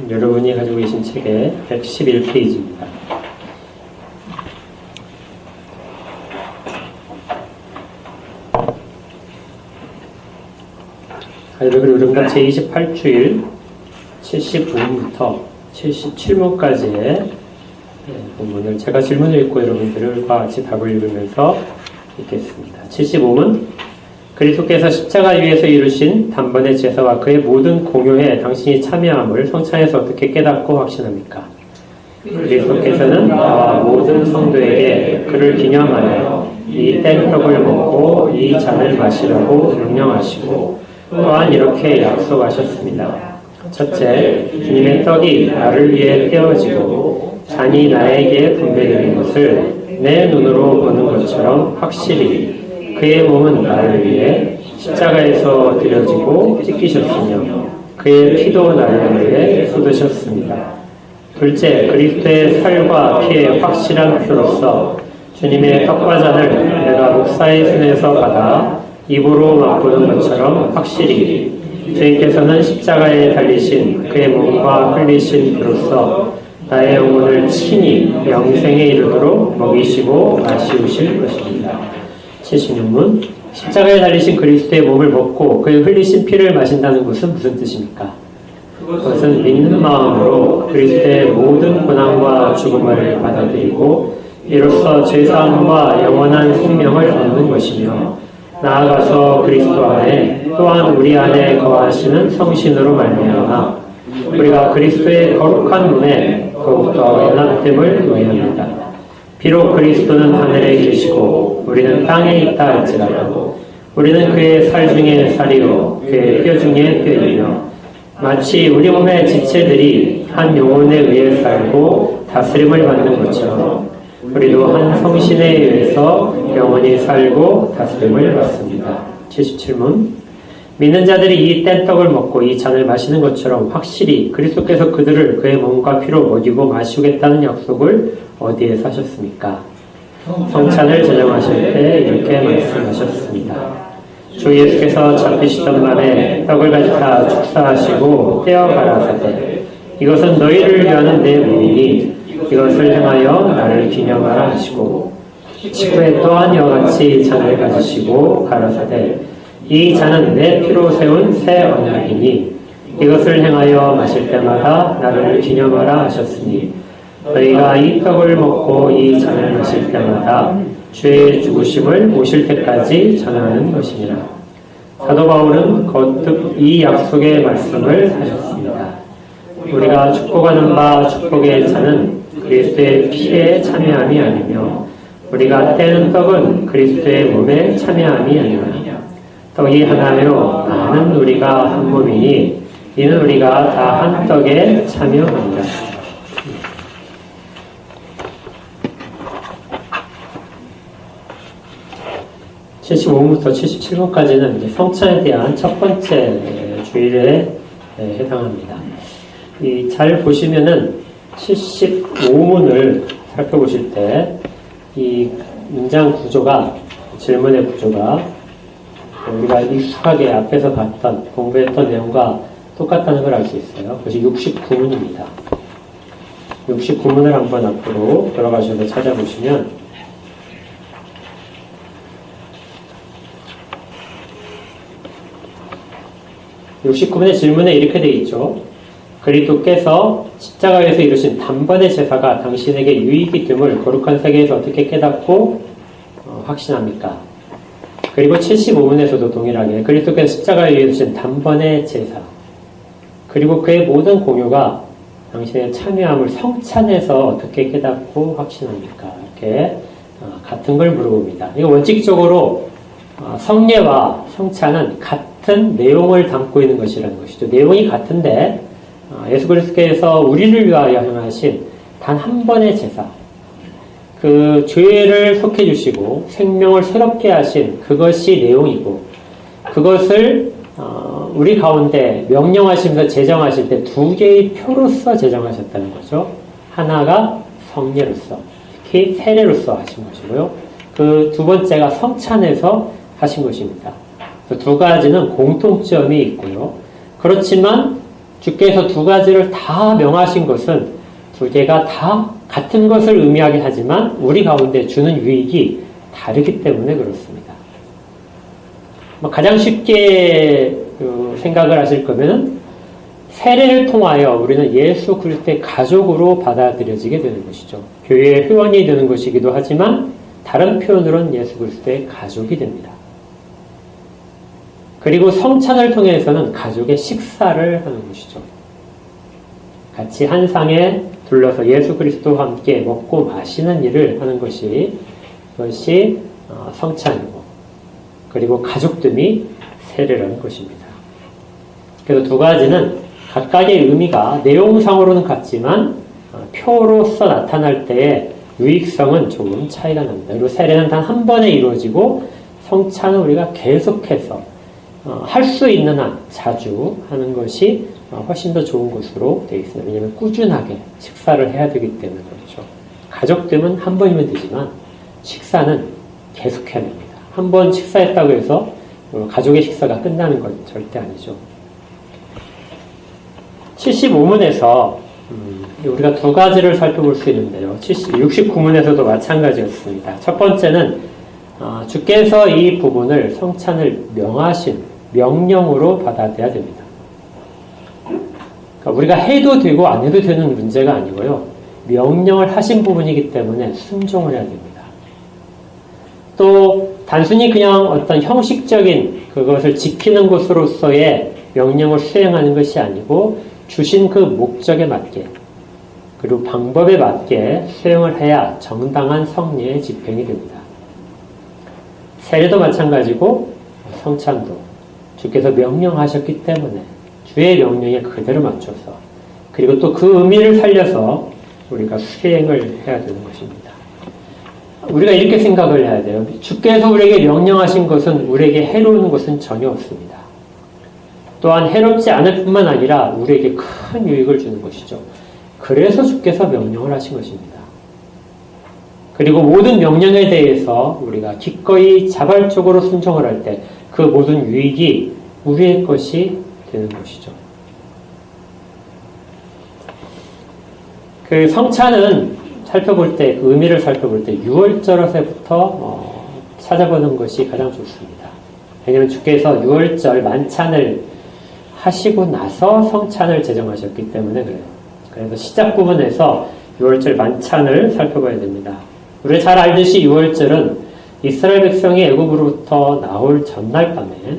여러분이 가지고 계신 책의 111페이지입니다. 할배글 요즘과 제28주일 75문부터 77문까지의 본문을 제가 질문을 읽고 여러분들과 같이 답을 읽으면서 읽겠습니다. 75문 그리스도께서 십자가 위에서 이루신 단번의 제사와 그의 모든 공효에 당신이 참여함을 성찬에서 어떻게 깨닫고 확신합니까? 그리스도께서는 나와 모든 성도에게 그를 기념하여 이 뗏떡을 먹고 이 잔을 마시라고 명령하시고 또한 이렇게 약속하셨습니다. 첫째, 주님의 떡이 나를 위해 떼어지고 잔이 나에게 분배되는 것을 내 눈으로 보는 것처럼 확실히 그의 몸은 나를 위해 십자가에서 드려지고 찢기셨으며 그의 피도 나를 위해 쏟으셨습니다. 둘째, 그리스도의 살과 피의 확실한 표로서 주님의 떡과 잔을 내가 목사의 손에서 받아 입으로 맛보는 것처럼 확실히 주님께서는 십자가에 달리신 그의 몸과 흘리신 피로서 나의 영혼을 친히 영생에 이르도록 먹이시고 마시우실 것입니다. 76문 십자가에 달리신 그리스도의 몸을 먹고 그의 흘리신 피를 마신다는 것은 무슨 뜻입니까? 그것은 믿는 마음으로 그리스도의 모든 고난과 죽음을 받아들이고 이로써 죄사함과 영원한 생명을 얻는 것이며 나아가서 그리스도 안에 또한 우리 안에 거하시는 성신으로 말미암아 우리가 그리스도의 거룩한 몸에 더욱더 연합됨을 의미합니다. 비록 그리스도는 하늘에 계시고 우리는 땅에 있다 할지라도 우리는 그의 살 중에 살이요 그의 뼈 중에 뼈이며 마치 우리 몸의 지체들이 한 영혼에 의해 살고 다스림을 받는 것처럼 우리도 한 성신에 의해서 영원히 살고 다스림을 받습니다. 77문 믿는 자들이 이 뗏떡을 먹고 이 잔을 마시는 것처럼 확실히 그리스도께서 그들을 그의 몸과 피로 먹이고 마시우겠다는 약속을 어디에서 하셨습니까? 성찬을 제정하실 때 이렇게 말씀하셨습니다. 주 예수께서 잡히시던 밤에 떡을 가지사 축사하시고 떼어 가라사대 이것은 너희를 위하는 내 몸이니 이것을 행하여 나를 기념하라 하시고 식후에 또한 이와 같이 잔을 가지시고 가라사대 이 잔은 내 피로 세운 새 언약이니 이것을 행하여 마실 때마다 나를 기념하라 하셨으니 너희가 이 떡을 먹고 이 잔을 마실 때마다 주의 죽으심을 오실 때까지 전하는 것이니라. 사도 바울은 거듭 이 약속의 말씀을 하셨습니다. 우리가 축복하는 바 축복의 잔은 그리스도의 피에 참여함이 아니며 우리가 떼는 떡은 그리스도의 몸에 참여함이 아니라 떡이 하나요 나는 우리가 한 몸이니 이는 우리가 다 한 떡에 참여합니다. 75문부터 77문까지는 이제 성찬에 대한 첫 번째 주일에 해당합니다. 잘 보시면은 75문을 살펴보실 때 이 문장 구조가 질문의 구조가 우리가 익숙하게 앞에서 봤던 공부했던 내용과 똑같다는 걸 알 수 있어요. 그것이 69문입니다. 69문을 한번 앞으로 들어가셔서 찾아보시면 69문의 질문에 이렇게 되어 있죠. 그리스도께서 십자가에서 이루신 단번의 제사가 당신에게 유익이 됨을 거룩한 세계에서 어떻게 깨닫고 확신합니까? 그리고 75문에서도 동일하게 그리스도께서 십자가에 이루신 단번의 제사 그리고 그의 모든 공효가 당신의 참여함을 성찬에서 어떻게 깨닫고 확신합니까? 이렇게 같은 걸 물어봅니다. 이거 원칙적으로 성례와 성찬은 같은 내용을 담고 있는 것이라는 것이죠. 내용이 같은데 예수 그리스도께서 우리를 위하여 행하신 단 한 번의 제사 그 죄를 속해 주시고 생명을 새롭게 하신 그것이 내용이고 그것을 우리 가운데 명령하시면서 제정하실 때 두 개의 표로서 제정하셨다는 거죠. 하나가 성례로서 특히 세례로서 하신 것이고요. 그 두 번째가 성찬에서 하신 것입니다. 그 두 가지는 공통점이 있고요. 그렇지만 주께서 두 가지를 다 명하신 것은 두 개가 다 같은 것을 의미하긴 하지만 우리 가운데 주는 유익이 다르기 때문에 그렇습니다. 가장 쉽게 생각을 하실 거면 세례를 통하여 우리는 예수 그리스도의 가족으로 받아들여지게 되는 것이죠. 교회의 회원이 되는 것이기도 하지만 다른 표현으로는 예수 그리스도의 가족이 됩니다. 그리고 성찬을 통해서는 가족의 식사를 하는 것이죠. 같이 한 상에 둘러서 예수 그리스도와 함께 먹고 마시는 일을 하는 것이 그것이 성찬이고 그리고 가족됨이 세례라는 것입니다. 그래서 두 가지는 각각의 의미가 내용상으로는 같지만 표로서 나타날 때의 유익성은 조금 차이가 납니다. 그리고 세례는 단 한 번에 이루어지고 성찬은 우리가 계속해서 할 수 있는 한 자주 하는 것이 훨씬 더 좋은 것으로 되어 있습니다. 왜냐하면 꾸준하게 식사를 해야 되기 때문에 그렇죠. 가족됨은 한 번이면 되지만 식사는 계속해야 됩니다. 한 번 식사했다고 해서 가족의 식사가 끝나는 건 절대 아니죠. 75문에서 우리가 두 가지를 살펴볼 수 있는데요. 69문에서도 마찬가지였습니다. 첫 번째는 주께서 이 부분을 성찬을 명하신 명령으로 받아들여야 됩니다. 그러니까 우리가 해도 되고 안 해도 되는 문제가 아니고요. 명령을 하신 부분이기 때문에 순종을 해야 됩니다. 또 단순히 그냥 어떤 형식적인 그것을 지키는 것으로서의 명령을 수행하는 것이 아니고 주신 그 목적에 맞게 그리고 방법에 맞게 수행을 해야 정당한 성례의 집행이 됩니다. 세례도 마찬가지고 성찬도 주께서 명령하셨기 때문에 주의 명령에 그대로 맞춰서 그리고 또 그 의미를 살려서 우리가 수행을 해야 되는 것입니다. 우리가 이렇게 생각을 해야 돼요. 주께서 우리에게 명령하신 것은 우리에게 해로운 것은 전혀 없습니다. 또한 해롭지 않을 뿐만 아니라 우리에게 큰 유익을 주는 것이죠. 그래서 주께서 명령을 하신 것입니다. 그리고 모든 명령에 대해서 우리가 기꺼이 자발적으로 순종을 할 때 그 모든 유익이 우리의 것이 되는 것이죠. 그 성찬은 살펴볼 때, 그 의미를 살펴볼 때 6월절에서부터 찾아보는 것이 가장 좋습니다. 왜냐하면 주께서 6월절 만찬을 하시고 나서 성찬을 제정하셨기 때문에 그래요. 그래서 시작 부분에서 6월절 만찬을 살펴봐야 됩니다. 우리 잘 알듯이 6월절은 이스라엘 백성이 애굽으로부터 나올 전날 밤에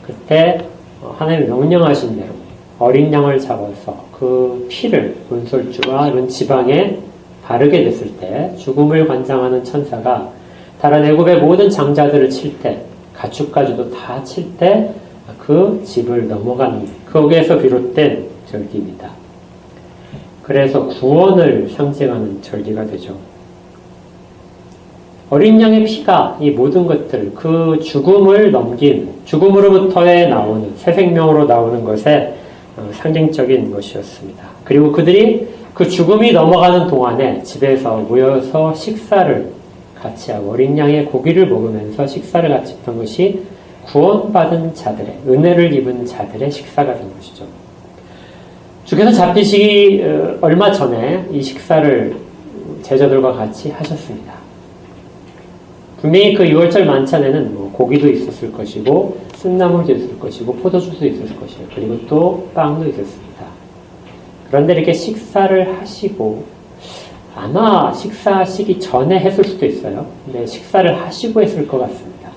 그때 하나님 명령하신 대로 어린 양을 잡아서 그 피를 문설주와 이런 지방에 바르게 됐을 때 죽음을 관장하는 천사가 다른 애굽의 모든 장자들을 칠 때 가축까지도 다 칠 때 그 집을 넘어가는 거기에서 비롯된 절기입니다. 그래서 구원을 상징하는 절기가 되죠. 어린 양의 피가 이 모든 것들, 그 죽음을 넘긴, 죽음으로부터의 나오는, 새 생명으로 나오는 것에 상징적인 것이었습니다. 그리고 그들이 그 죽음이 넘어가는 동안에 집에서 모여서 식사를 같이 하고 어린 양의 고기를 먹으면서 식사를 같이 했던 것이 구원받은 자들의, 은혜를 입은 자들의 식사가 된 것이죠. 주께서 잡히시기 얼마 전에 이 식사를 제자들과 같이 하셨습니다. 분명히 그 6월절 만찬에는 고기도 있었을 것이고 쓴나물도 있을 것이고 포도주도 있을 것이에요. 그리고 또 빵도 있었습니다. 그런데 이렇게 식사를 하시고 아마 식사하시기 전에 했을 수도 있어요. 근데 식사를 하시고 했을 것 같습니다.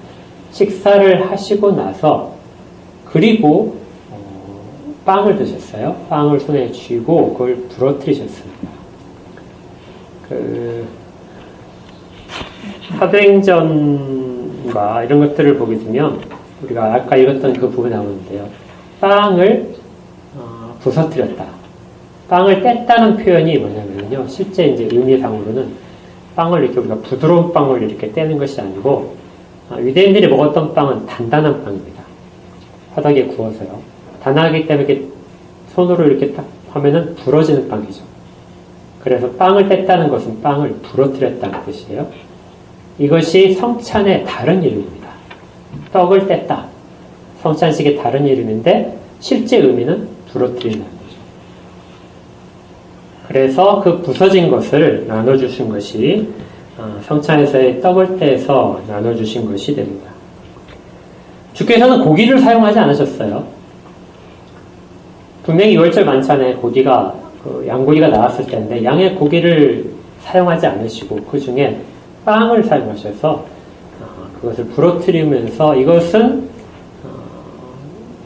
식사를 하시고 나서 그리고 빵을 드셨어요. 빵을 손에 쥐고 그걸 부러뜨리셨습니다. 사도행전과 이런 것들을 보게 되면 우리가 아까 읽었던 그 부분이 나오는데요. 빵을 부서뜨렸다. 빵을 뗐다는 표현이 뭐냐면요. 실제 이제 의미상으로는 빵을 이렇게 우리가 부드러운 빵을 이렇게 떼는 것이 아니고 유대인들이 먹었던 빵은 단단한 빵입니다. 바닥에 구워서요. 단단하기 때문에 이렇게 손으로 이렇게 딱 하면은 부러지는 빵이죠. 그래서 빵을 뗐다는 것은 빵을 부러뜨렸다는 뜻이에요. 이것이 성찬의 다른 이름입니다. 떡을 뗐다. 성찬식의 다른 이름인데 실제 의미는 부러뜨린다. 그래서 그 부서진 것을 나눠주신 것이 성찬에서의 떡을 떼서 나눠주신 것이 됩니다. 주께서는 고기를 사용하지 않으셨어요. 분명히 유월절 만찬에 고기가 양고기가 나왔을 텐데 양의 고기를 사용하지 않으시고 그 중에 빵을 사용하셔서 그것을 부러뜨리면서 이것은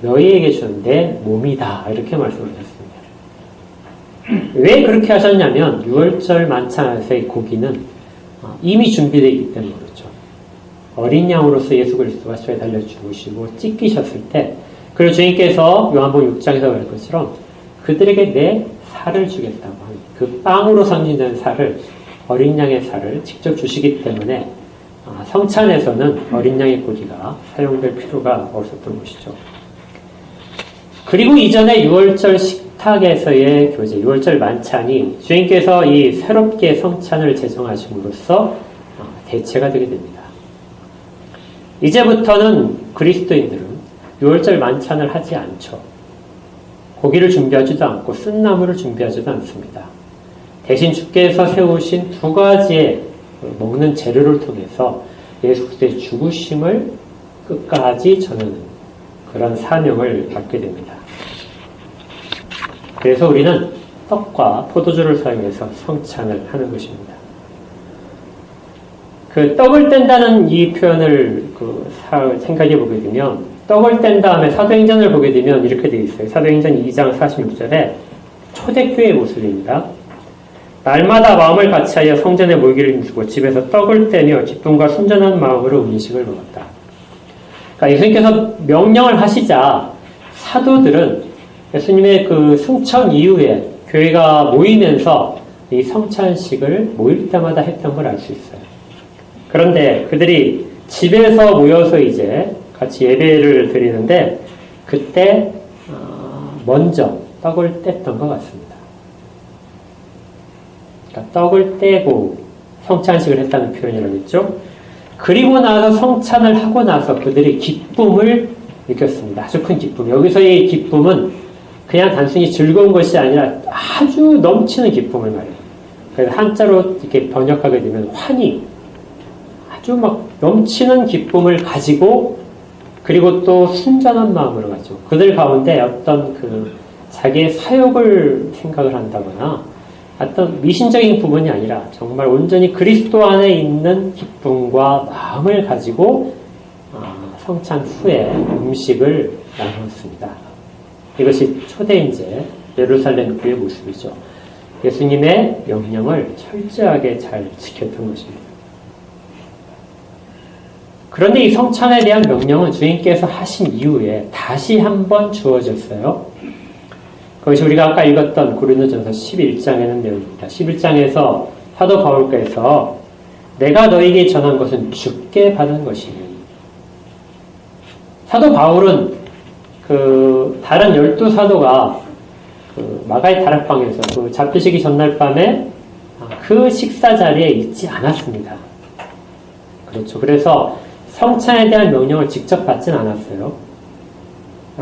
너희에게 준 내 몸이다 이렇게 말씀하셨습니다. 왜 그렇게 하셨냐면 유월절 만찬에서의 고기는 이미 준비되어 있기 때문에 그렇죠. 어린 양으로서 예수 그리스도가 저에 달려 죽으시고 찢기셨을 때 그리고 주님께서 요한복음 6장에서 말한 것처럼 그들에게 내 살을 주겠다고 합니다. 그 빵으로 상징되는 살을 어린 양의 살을 직접 주시기 때문에 성찬에서는 어린 양의 고기가 사용될 필요가 없었던 것이죠. 그리고 이전에 유월절 식탁에서의 교제, 유월절 만찬이 주님께서 이 새롭게 성찬을 제정하심으로써 대체가 되게 됩니다. 이제부터는 그리스도인들은 유월절 만찬을 하지 않죠. 고기를 준비하지도 않고 쓴나물을 준비하지도 않습니다. 대신 주께서 세우신 두 가지의 먹는 재료를 통해서 예수 그리스도의 죽으심을 끝까지 전하는 그런 사명을 받게 됩니다. 그래서 우리는 떡과 포도주를 사용해서 성찬을 하는 것입니다. 그 떡을 뗀다는 이 표현을 생각해 보게 되면 떡을 뗀 다음에 사도행전을 보게 되면 이렇게 되어 있어요. 사도행전 2장 46절에 초대교회의 모습입니다. 날마다 마음을 같이하여 성전에 모이기를 힘쓰고 집에서 떡을 떼며 기쁨과 순전한 마음으로 음식을 먹었다. 그러니까 예수님께서 명령을 하시자 사도들은 예수님의 그 승천 이후에 교회가 모이면서 이 성찬식을 모일 때마다 했던 걸 알 수 있어요. 그런데 그들이 집에서 모여서 이제 같이 예배를 드리는데 그때 먼저 떡을 뗐던 것 같습니다. 그러니까 떡을 떼고 성찬식을 했다는 표현이라고 했죠. 그리고 나서 성찬을 하고 나서 그들이 기쁨을 느꼈습니다. 아주 큰 기쁨. 여기서의 기쁨은 그냥 단순히 즐거운 것이 아니라 아주 넘치는 기쁨을 말해요. 그래서 한자로 이렇게 번역하게 되면 환희. 아주 막 넘치는 기쁨을 가지고 그리고 또 순전한 마음으로 가지고 그들 가운데 어떤 자기의 사역을 생각을 한다거나 어떤 미신적인 부분이 아니라 정말 온전히 그리스도 안에 있는 기쁨과 마음을 가지고 성찬 후에 음식을 나눴습니다. 이것이 초대인제 예루살렘 교회의 모습이죠. 예수님의 명령을 철저하게 잘 지켰던 것입니다. 그런데 이 성찬에 대한 명령은 주님께서 하신 이후에 다시 한번 주어졌어요. 그것이 우리가 아까 읽었던 고린도전서 11장에는 내용입니다. 11장에서 사도 바울께서 내가 너에게 전한 것은 주께 받은 것이니 사도 바울은 다른 12사도가 마가의 다락방에서 잡히시기 전날 밤에 그 식사 자리에 있지 않았습니다. 그렇죠. 그래서 성찬에 대한 명령을 직접 받진 않았어요.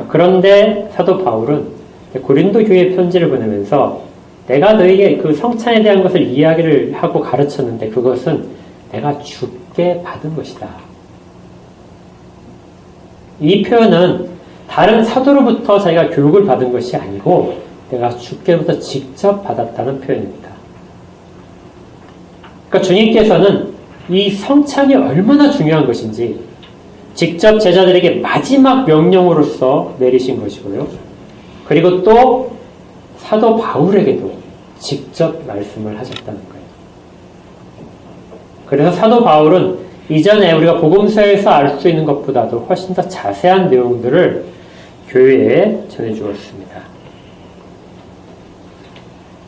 그런데 사도 바울은 고린도 교회에 편지를 보내면서 내가 너에게 그 성찬에 대한 것을 이야기를 하고 가르쳤는데 그것은 내가 주께 받은 것이다. 이 표현은 다른 사도로부터 자기가 교육을 받은 것이 아니고 내가 주께부터 직접 받았다는 표현입니다. 그러니까 주님께서는 이 성찬이 얼마나 중요한 것인지 직접 제자들에게 마지막 명령으로서 내리신 것이고요. 그리고 또 사도 바울에게도 직접 말씀을 하셨다는 거예요. 그래서 사도 바울은 이전에 우리가 복음서에서 알 수 있는 것보다도 훨씬 더 자세한 내용들을 교회에 전해주었습니다.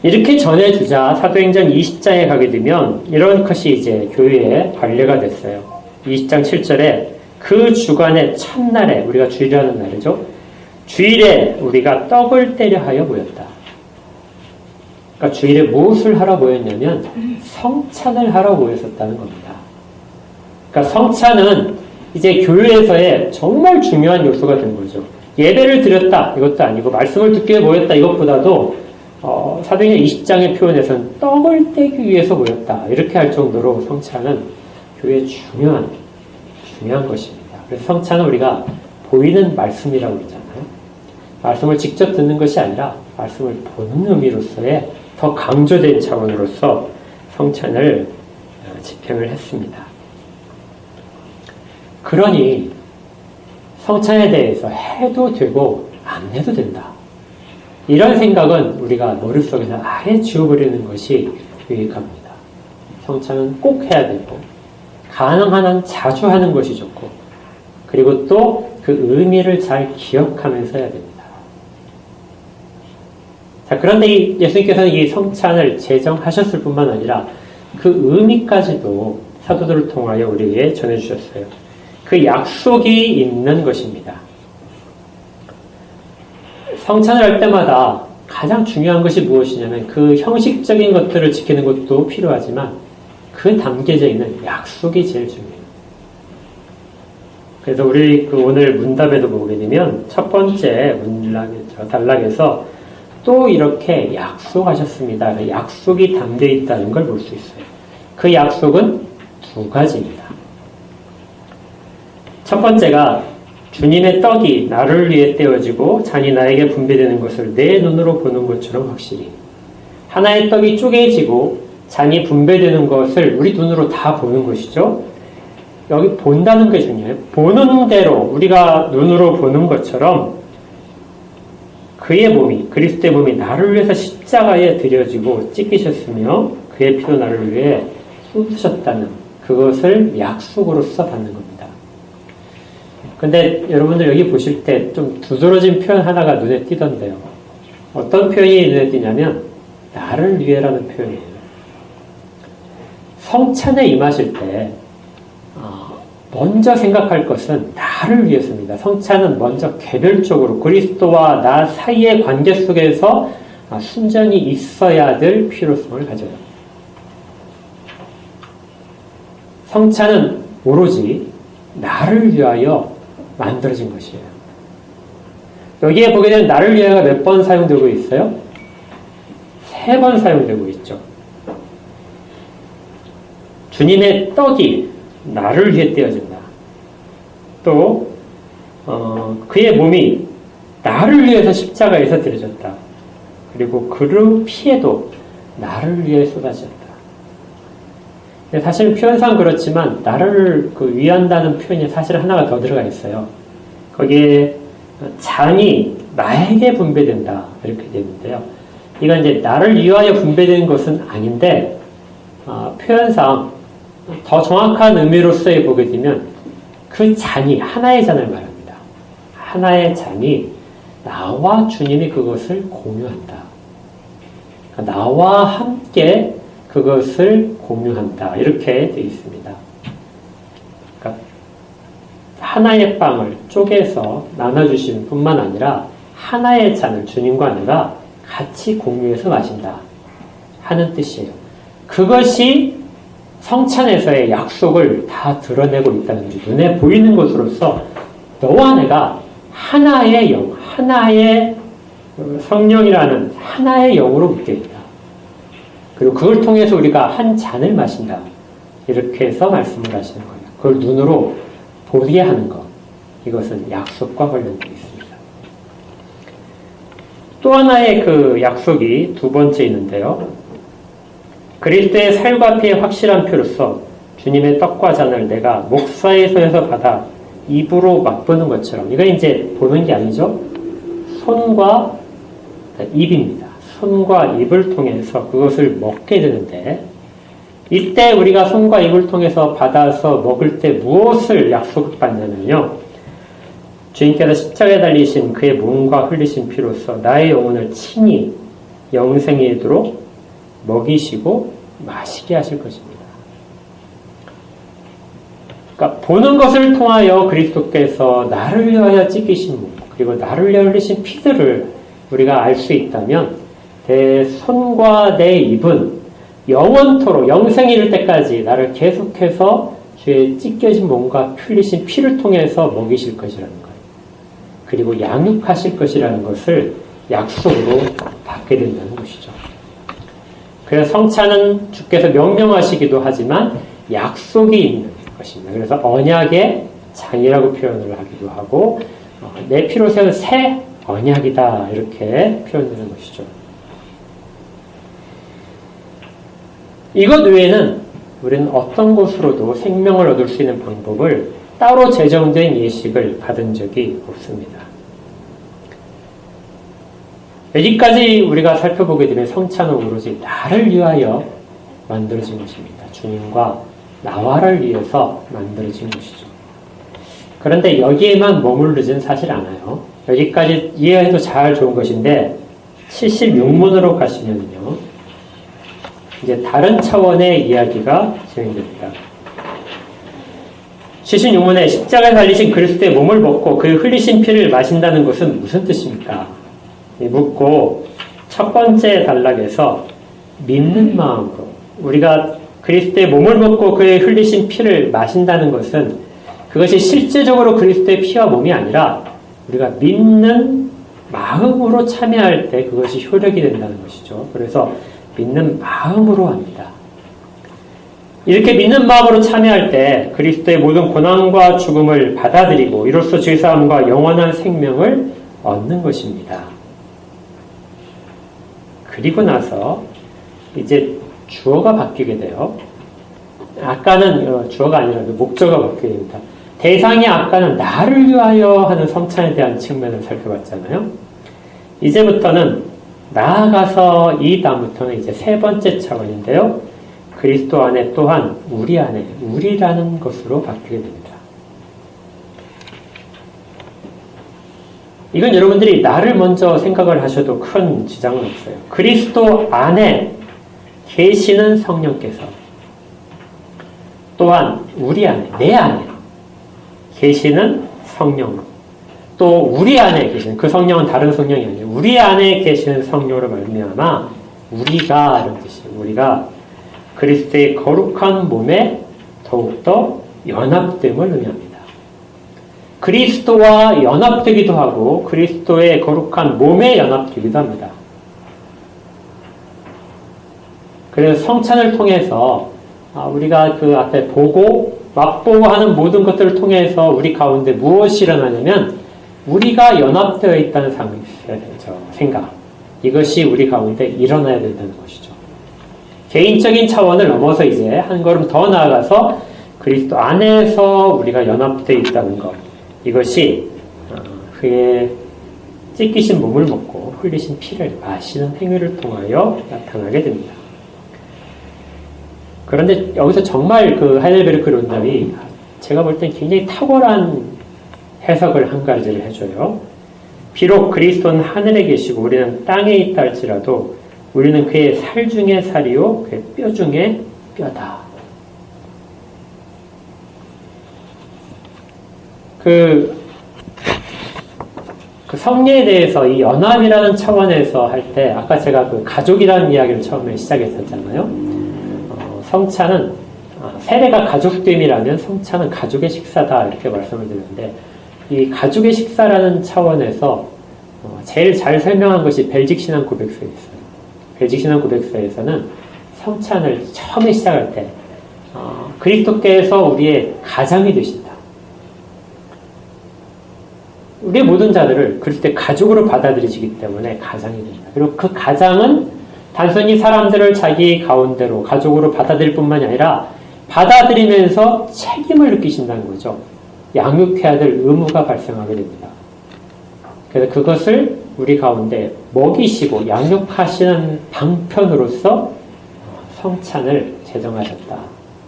이렇게 전해주자 사도행전 20장에 가게 되면 이런 것이 이제 교회의 관례가 됐어요. 20장 7절에 그 주간의 첫날에 우리가 주일하는 날이죠. 주일에 우리가 떡을 떼려 하여 모였다. 그러니까 주일에 무엇을 하러 모였냐면 성찬을 하러 모였었다는 겁니다. 그러니까 성찬은 이제 교회에서의 정말 중요한 요소가 된 거죠. 예배를 드렸다 이것도 아니고 말씀을 듣기 위해 모였다 이것보다도 사도행전 20장의 표현에서는 떡을 떼기 위해서 모였다. 이렇게 할 정도로 성찬은 교회의 중요한 것입니다. 그래서 성찬은 우리가 보이는 말씀이라고 그러잖아요. 말씀을 직접 듣는 것이 아니라 말씀을 보는 의미로서의 더 강조된 차원으로서 성찬을 집행을 했습니다. 그러니 성찬에 대해서 해도 되고 안 해도 된다. 이런 생각은 우리가 머릿속에서 아예 지워버리는 것이 유익합니다. 성찬은 꼭 해야 되고 가능한 한 자주 하는 것이 좋고 그리고 또 그 의미를 잘 기억하면서 해야 됩니다. 자, 그런데 예수님께서는 이 성찬을 제정하셨을 뿐만 아니라 그 의미까지도 사도들을 통하여 우리에게 전해주셨어요. 그 약속이 있는 것입니다. 성찬을 할 때마다 가장 중요한 것이 무엇이냐면 그 형식적인 것들을 지키는 것도 필요하지만 그 담겨져 있는 약속이 제일 중요해요. 그래서 우리 오늘 문답에도 보게 되면 첫 번째 단락에서 또 이렇게 약속하셨습니다. 약속이 담겨 있다는 걸 볼 수 있어요. 그 약속은 두 가지입니다. 첫 번째가 주님의 떡이 나를 위해 떼어지고 잔이 나에게 분배되는 것을 내 눈으로 보는 것처럼 확실히. 하나의 떡이 쪼개지고 잔이 분배되는 것을 우리 눈으로 다 보는 것이죠. 여기 본다는 게 중요해요. 보는 대로 우리가 눈으로 보는 것처럼 그의 몸이, 그리스도의 몸이 나를 위해서 십자가에 들여지고 찢기셨으며 그의 피도 나를 위해 쏟으셨다는 그것을 약속으로서 받는 겁니다. 근데 여러분들 여기 보실 때 좀 두드러진 표현 하나가 눈에 띄던데요. 어떤 표현이 눈에 띄냐면 나를 위해라는 표현이에요. 성찬에 임하실 때 먼저 생각할 것은 나를 위해서입니다. 성찬은 먼저 개별적으로 그리스도와 나 사이의 관계 속에서 순전히 있어야 될 필요성을 가져요. 성찬은 오로지 나를 위하여 만들어진 것이에요. 여기에 보게 되면 나를 위하여가 몇 번 사용되고 있어요? 3번 사용되고 있죠. 주님의 떡이 나를 위해 떼어진다. 또 그의 몸이 나를 위해서 십자가에서 들여졌다. 그리고 그의 피에도 나를 위해 쏟아졌다. 사실 표현상 그렇지만 나를 위한다는 표현이 사실 하나가 더 들어가 있어요. 거기에 잔이 나에게 분배된다 이렇게 되는데요. 이건 이제 나를 위하여 분배되는 것은 아닌데 표현상 더 정확한 의미로서의 보게 되면 그 잔이 하나의 잔을 말합니다. 하나의 잔이 나와 주님이 그것을 공유한다. 그러니까 나와 함께 그것을 공유한다. 이렇게 되어 있습니다. 그러니까 하나의 빵을 쪼개서 나눠주신 뿐만 아니라 하나의 잔을 주님과 내가 같이 공유해서 마신다 하는 뜻이에요. 그것이 성찬에서의 약속을 다 드러내고 있다는 거죠. 눈에 보이는 것으로서 너와 내가 하나의 영, 하나의 성령이라는 하나의 영으로 묶여있다. 그리고 그걸 통해서 우리가 한 잔을 마신다. 이렇게 해서 말씀을 하시는 거예요. 그걸 눈으로 보게 하는 것. 이것은 약속과 관련되어 있습니다. 또 하나의 그 약속이 두 번째 있는데요. 그리스도의 살과 피의 확실한 표로서 주님의 떡과 잔을 내가 목사의 손에서 받아 입으로 맛보는 것처럼, 이건 이제 보는 게 아니죠. 손과 입입니다. 손과 입을 통해서 그것을 먹게 되는데, 이때 우리가 손과 입을 통해서 받아서 먹을 때 무엇을 약속받냐면요, 주님께서 십자가에 달리신 그의 몸과 흘리신 피로서 나의 영혼을 친히 영생에 이르도록 먹이시고 마시게 하실 것입니다. 그러니까 보는 것을 통하여 그리스도께서 나를 위하여 찢기신 몸, 그리고 나를 위하여 흘리신 피들을 우리가 알 수 있다면 내 손과 내 입은 영원토록 영생에 이를 때까지 나를 계속해서 주의 찢겨진 몸과 흘리신 피를 통해서 먹이실 것이라는 거예요. 그리고 양육하실 것이라는 것을 약속으로 받게 받게 된다는 것이죠. 그래서 성찬은 주께서 명령하시기도 하지만 약속이 있는 것입니다. 그래서 언약의 장이라고 표현을 하기도 하고 내 피로 세운 새 언약이다 이렇게 표현되는 것이죠. 이것 외에는 우리는 어떤 곳으로도 생명을 얻을 수 있는 방법을 따로 제정된 예식을 받은 적이 없습니다. 여기까지 우리가 살펴보게 되면 성찬은 오로지 나를 위하여 만들어진 것입니다. 주님과 나와를 위해서 만들어진 것이죠. 그런데 여기에만 머무르진 사실 않아요. 여기까지 이해해도 잘 좋은 것인데 76문으로 가시면요. 이제 다른 차원의 이야기가 진행됩니다. 76문에 십자가에 달리신 그리스도의 몸을 먹고 그 흘리신 피를 마신다는 것은 무슨 뜻입니까? 묻고 첫 번째 단락에서 믿는 마음으로 우리가 그리스도의 몸을 먹고 그의 흘리신 피를 마신다는 것은 그것이 실제적으로 그리스도의 피와 몸이 아니라 우리가 믿는 마음으로 참여할 때 그것이 효력이 된다는 것이죠. 그래서 믿는 마음으로 합니다. 이렇게 믿는 마음으로 참여할 때 그리스도의 모든 고난과 죽음을 받아들이고 이로써 죄사함과 영원한 생명을 얻는 것입니다. 그리고 나서 이제 주어가 바뀌게 돼요. 아까는 주어가 아니라 목적어가 바뀌게 됩니다. 대상이 아까는 나를 위하여 하는 성찬에 대한 측면을 살펴봤잖아요. 이제부터는 나아가서 이 다음부터는 이제 세 번째 차원인데요. 그리스도 안에 또한 우리 안에 우리라는 것으로 바뀌게 됩니다. 이건 여러분들이 나를 먼저 생각을 하셔도 큰 지장은 없어요. 그리스도 안에 계시는 성령께서 또한 우리 안에, 내 안에 계시는 성령, 또 우리 안에 계시는, 그 성령은 다른 성령이 아니에요. 우리 안에 계시는 성령으로 말미암아 우리가, 이런 뜻이에요. 우리가 그리스도의 거룩한 몸에 더욱더 연합됨을 의미합니다. 그리스도와 연합되기도 하고 그리스도의 거룩한 몸에 연합되기도 합니다. 그래서 성찬을 통해서 우리가 그 앞에 보고 맛보고 하는 모든 것들을 통해서 우리 가운데 무엇이 일어나냐면 우리가 연합되어 있다는 생각, 이것이 우리 가운데 일어나야 된다는 것이죠. 개인적인 차원을 넘어서 이제 한 걸음 더 나아가서 그리스도 안에서 우리가 연합되어 있다는 것, 이것이 그의 찢기신 몸을 먹고 흘리신 피를 마시는 행위를 통하여 나타나게 됩니다. 그런데 여기서 정말 그 하이델베르크 론답이 제가 볼 땐 굉장히 탁월한 해석을 한 가지를 해줘요. 비록 그리스도는 하늘에 계시고 우리는 땅에 있다 할지라도 우리는 그의 살 중에 살이요 그의 뼈 중에 뼈다. 그 성례에 대해서 이 연합이라는 차원에서 할 때 아까 제가 그 가족이라는 이야기를 처음에 시작했었잖아요. 성찬은 세례가 가족됨이라면 성찬은 가족의 식사다 이렇게 말씀을 드렸는데 이 가족의 식사라는 차원에서 제일 잘 설명한 것이 벨직 신앙 고백서에 있어요. 벨직 신앙 고백서에서는 성찬을 처음에 시작할 때 그리스도께서 우리의 가장이 되신다. 우리의 모든 자들을 그리스도의 가족으로 받아들이시기 때문에 가장이 된다. 그리고 그 가장은 단순히 사람들을 자기 가운데로 가족으로 받아들일 뿐만이 아니라 받아들이면서 책임을 느끼신다는 거죠. 양육해야 될 의무가 발생하게 됩니다. 그래서 그것을 우리 가운데 먹이시고 양육하시는 방편으로서 성찬을 제정하셨다.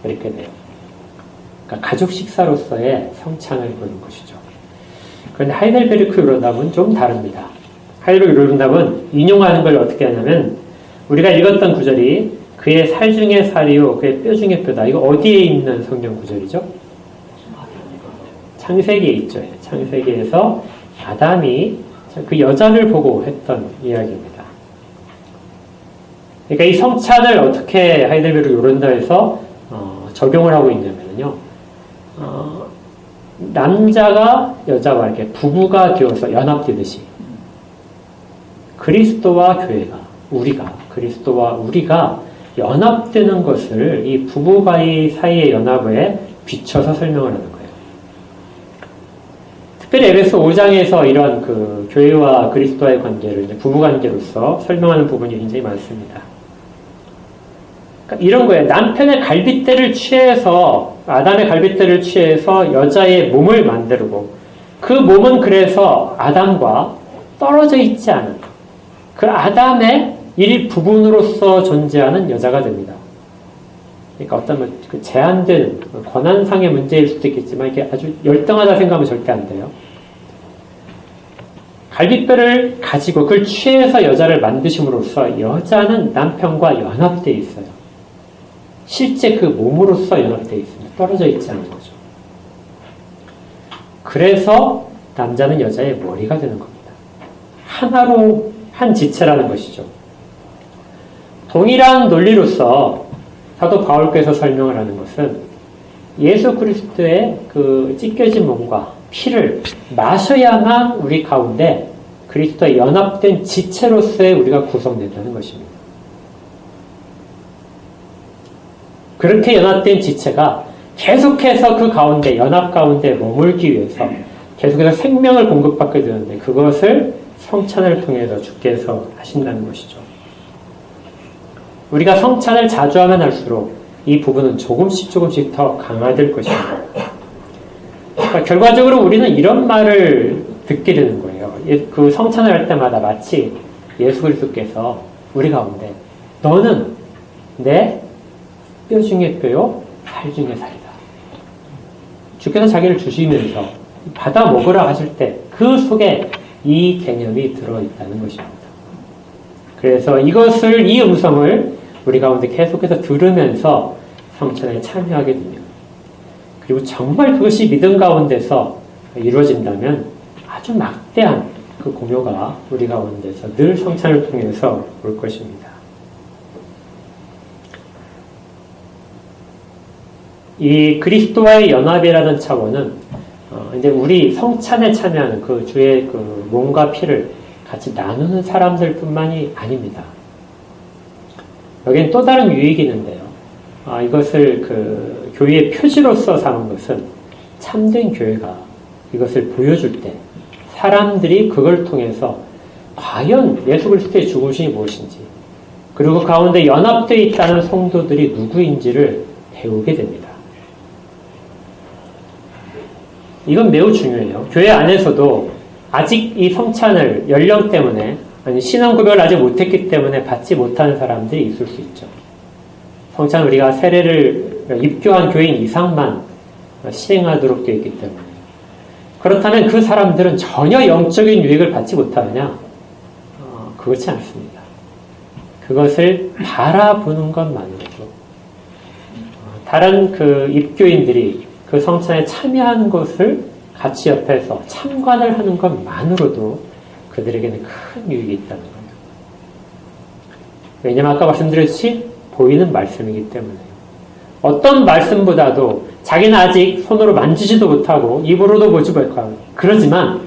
이렇게 돼요. 그러니까 가족 식사로서의 성찬을 보는 것이죠. 그런데 하이델베르크 론답은 좀 다릅니다. 하이델베르크 론답은 인용하는 걸 어떻게 하냐면 우리가 읽었던 구절이 그의 살 중에 살이요 그의 뼈 중에 뼈다. 이거 어디에 있는 성경 구절이죠? 창세기에 있죠. 창세기에서 아담이 그 여자를 보고 했던 이야기입니다. 그러니까 이 성찬을 어떻게 하이델베르크 론답에서 적용을 하고 있냐면요. 남자가 여자와 이렇게 부부가 되어서 연합되듯이 그리스도와 교회가 그리스도와 우리가 연합되는 것을 이 부부가의 사이의 연합에 비춰서 설명을 하는 거예요. 특별히 에베소 5장에서 이런 그 교회와 그리스도와의 관계를 이제 부부관계로서 설명하는 부분이 굉장히 많습니다. 그러니까 이런 거예요. 남편의 갈빗대를 취해서, 아담의 갈빗대를 취해서 여자의 몸을 만들고, 그 몸은 그래서 아담과 떨어져 있지 않은 그 아담의 일부분으로서 존재하는 여자가 됩니다. 그러니까 어떤 그 제한된 권한상의 문제일 수도 있겠지만 이게 아주 열등하다 생각하면 절대 안 돼요. 갈빗뼈를 가지고 그걸 취해서 여자를 만드심으로써 여자는 남편과 연합되어 있어요. 실제 그 몸으로서 연합되어 있습니다. 떨어져 있지 않은 거죠. 그래서 남자는 여자의 머리가 되는 겁니다. 하나로 한 지체라는 것이죠. 동일한 논리로서 사도 바울께서 설명을 하는 것은 예수 그리스도의 그 찢겨진 몸과 피를 마셔야만 우리 가운데 그리스도에 연합된 지체로서의 우리가 구성된다는 것입니다. 그렇게 연합된 지체가 계속해서 그 가운데, 연합 가운데 머물기 위해서 계속해서 생명을 공급받게 되는데 그것을 성찬을 통해서 주께서 하신다는 것이죠. 우리가 성찬을 자주 하면 할수록 이 부분은 조금씩 더 강화될 것입니다. 그러니까 결과적으로 우리는 이런 말을 듣게 되는 거예요. 그 성찬을 할 때마다 마치 예수 그리스도께서 우리 가운데 너는 내 뼈 중에 뼈요, 살 중에 살이다. 주께서 자기를 주시면서 받아 먹으라 하실 때 그 속에 이 개념이 들어있다는 것입니다. 그래서 이 음성을 우리 가운데 계속해서 들으면서 성찬에 참여하게 됩니다. 그리고 정말 그것이 믿음 가운데서 이루어진다면 아주 막대한 그 공효가 우리 가운데서 늘 성찬을 통해서 올 것입니다. 이 그리스도와의 연합이라는 차원은 이제 우리 성찬에 참여하는 그 주의 그 몸과 피를 같이 나누는 사람들뿐만이 아닙니다. 여기는 또 다른 유익이 있는데요. 이것을 그 교회의 표지로서 삼은 것은 참된 교회가 이것을 보여줄 때 사람들이 그걸 통해서 과연 예수 그리스도의 죽으심이 무엇인지 그리고 그 가운데 연합되어 있다는 성도들이 누구인지를 배우게 됩니다. 이건 매우 중요해요. 교회 안에서도 아직 이 성찬을 연령 때문에 아니 신앙 고백을 아직 못했기 때문에 받지 못하는 사람들이 있을 수 있죠. 성찬 우리가 세례를 입교한 교인 이상만 시행하도록 되어 있기 때문에 그렇다면 그 사람들은 전혀 영적인 유익을 받지 못하느냐? 그렇지 않습니다. 그것을 바라보는 것만으로도 다른 그 입교인들이 그 성찬에 참여하는 것을 같이 옆에서 참관을 하는 것만으로도 그들에게는 큰 유익이 있다는 거예요. 왜냐하면 아까 말씀드렸듯이 보이는 말씀이기 때문에요. 어떤 말씀보다도 자기는 아직 손으로 만지지도 못하고 입으로도 보지 못하고 그러지만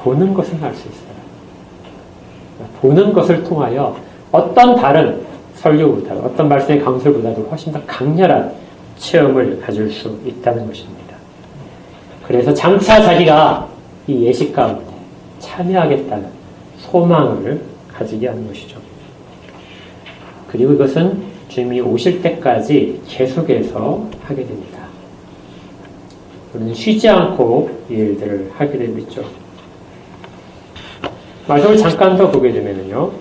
보는 것은 알 수 있어요. 보는 것을 통하여 어떤 다른 설교보다 어떤 말씀의 강설보다도 훨씬 더 강렬한 체험을 가질 수 있다는 것입니다. 그래서 장차 자기가 이 예식 가운데 참여하겠다는 소망을 가지게 하는 것이죠. 그리고 이것은 주님이 오실 때까지 계속해서 하게 됩니다. 우리는 쉬지 않고 이 일들을 하게 되겠죠. 말씀을 잠깐 더 보게 되면요.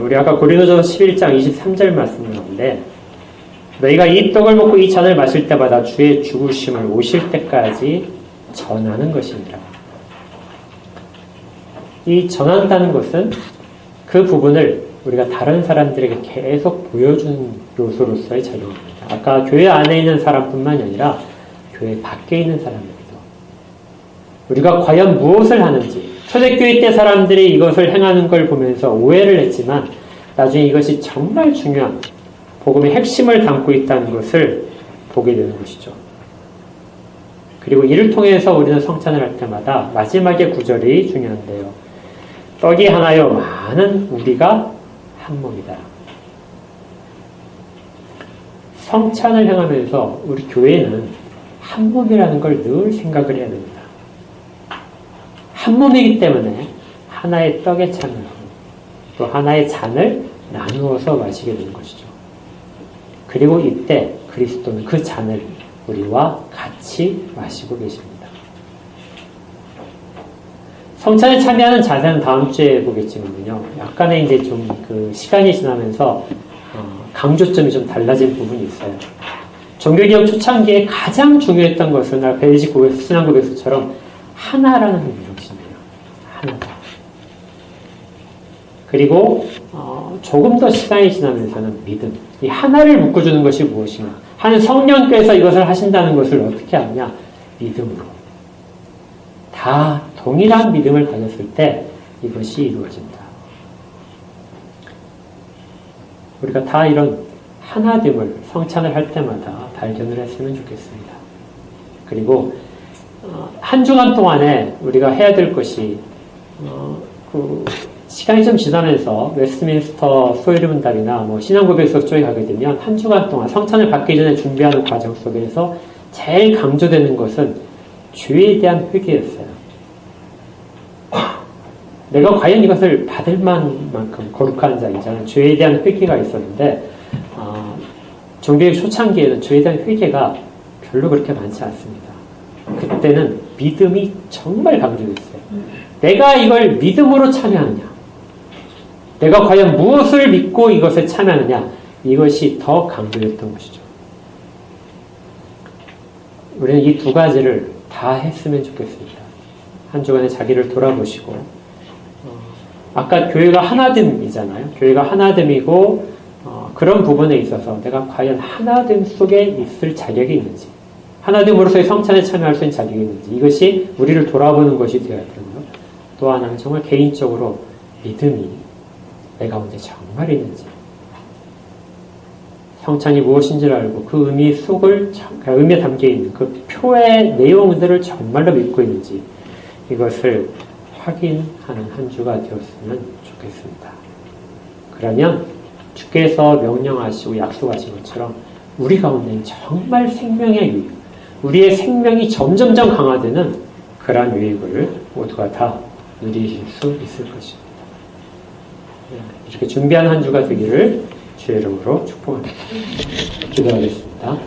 우리 아까 고린도전서 11장 23절 말씀인데 너희가 이 떡을 먹고 이 잔을 마실 때마다 주의 죽으심을 오실 때까지 전하는 것입니다. 이 전한다는 것은 그 부분을 우리가 다른 사람들에게 계속 보여주는 요소로서의 작용입니다. 아까 교회 안에 있는 사람뿐만이 아니라 교회 밖에 있는 사람들도 우리가 과연 무엇을 하는지 초대교회 때 사람들이 이것을 행하는 걸 보면서 오해를 했지만 나중에 이것이 정말 중요한 복음의 핵심을 담고 있다는 것을 보게 되는 것이죠. 그리고 이를 통해서 우리는 성찬을 할 때마다 마지막의 구절이 중요한데요. 떡이 하나요 많은 우리가 한 몸이다. 성찬을 행하면서 우리 교회는 한 몸이라는 걸 늘 생각을 해야 됩니다. 한 몸이기 때문에 하나의 떡에 참여하고 또 하나의 잔을 나누어서 마시게 되는 것이죠. 그리고 이때 그리스도는 그 잔을 우리와 같이 마시고 계십니다. 성찬에 참여하는 자세는 다음 주에 보겠지만요. 약간의 이제 좀 그 시간이 지나면서 강조점이 좀 달라진 부분이 있어요. 종교개혁 초창기에 가장 중요했던 것은 베이직 신앙고백서처럼 하나라는 핵심이에요. 하나다. 그리고 조금 더 시간이 지나면서는 믿음. 이 하나를 묶어주는 것이 무엇이냐. 하는 성령께서 이것을 하신다는 것을 어떻게 하느냐. 믿음으로. 다 동일한 믿음을 가졌을 때 이것이 이루어진다. 우리가 다 이런 하나됨을 성찬을 할 때마다 발견을 했으면 좋겠습니다. 그리고 한 주간 동안에 우리가 해야 될 것이 시간이 좀 지나면서 웨스트민스터 소요리 문답이나 신앙고백서 쪽에 가게 되면 한 주간 동안 성찬을 받기 전에 준비하는 과정 속에서 제일 강조되는 것은 죄에 대한 회개였어요. 내가 과연 이것을 받을 만큼 거룩한 자이잖아요. 죄에 대한 회개가 있었는데 종교의 초창기에는 죄에 대한 회개가 별로 그렇게 많지 않습니다. 그때는 믿음이 정말 강조됐어요. 내가 이걸 믿음으로 참여하느냐, 내가 과연 무엇을 믿고 이것에 참여하느냐, 이것이 더 강조됐던 것이죠. 우리는 이 두 가지를 다 했으면 좋겠습니다. 한 주간에 자기를 돌아보시고 아까 교회가 하나됨이잖아요. 교회가 하나됨이고 그런 부분에 있어서 내가 과연 하나됨 속에 있을 자격이 있는지, 하나됨으로서의 성찬에 참여할 수 있는 자격이 있는지, 이것이 우리를 돌아보는 것이 되어야 되고요. 또 하나는 정말 개인적으로 믿음이 내 가운데 정말 있는지, 성찬이 무엇인지를 알고 그 의미에 담겨있는 그 표의 내용들을 정말로 믿고 있는지, 이것을 확인하는 한 주가 되었으면 좋겠습니다. 그러면 주께서 명령하시고 약속하신 것처럼 우리 가운데는 정말 생명의 유익, 우리의 생명이 점점점 강화되는 그러한 유익을 모두가 다 누리실 수 있을 것입니다. 이렇게 준비한 한 주가 되기를 주의 이름으로 축복합니다. 기도하겠습니다.